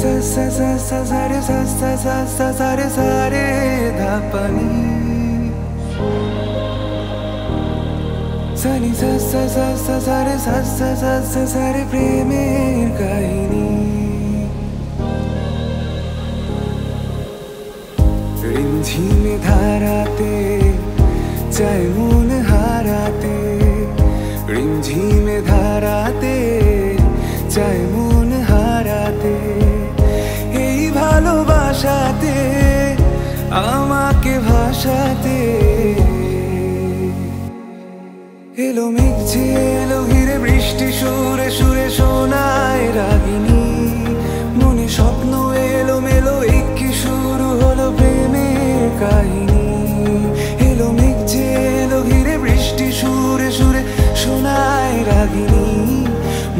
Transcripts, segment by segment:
sa sa sa sa sa re sa sa sa sa sa re sa re dha pa ni sa ni sa sa sa sa sa re sa sa sa sa sa re প্রেমের কাহিনী রিমঝিমে ধারাতে চাই মন হারাতে রিমঝিমে ধারাতে চাই মন হারাতে এই ভালোবাসাতে আমাকে ভাসাতে এলো মেঘ যে এলো ঘিরে বৃষ্টি সুরে সুরে শোনায় রাগিনী মনে স্বপ্ন এলো মেলো কি শুরু হলো প্রেমের কাহিনী এলো মেঘ যে এলো ঘিরে বৃষ্টি সুরে সুরে শোনায় রাগিনী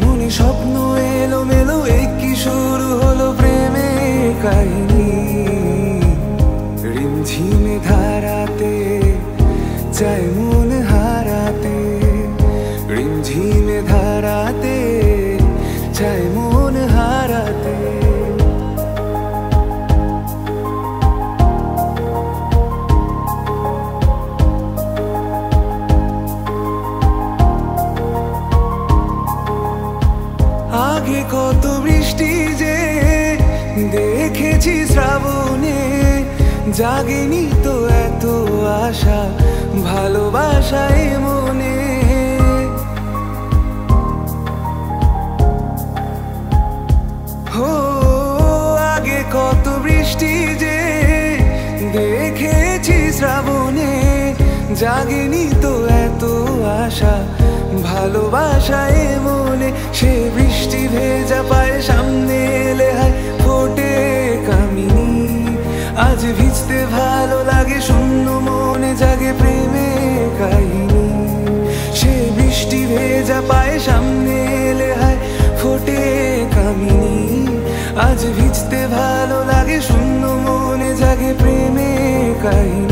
মনে স্বপ্ন এলো মেলো কি শুরু হলো প্রেমের কাহিনী রিমঝিমে ধারাতে চাই মন হারাতে রিমঝিমে ধারাতে চাই মন হারাতে আগে কত বৃষ্টি যে দেখেছি শ্রাবণে জাগেনি তো এত আশা ভালোবাসায় মনে হো আগে কত বৃষ্টি যে দেখেছি শ্রাবণে জাগেনি তো এত আশা ভালোবাসায় মনে সে বৃষ্টি ভেজা পায়ে সামনে এলে হয় ফোটে কামিনী আজ ভিজতে ভালো লাগে শূন্য মনে জাগে প্রেমের কাহিনী সে বৃষ্টি ভেজা পায়ে সামনে এলে হয় ফোটে কামিনী আজ ভিজতে ভালো লাগে শূন্য মনে জাগে প্রেমের কাহিনী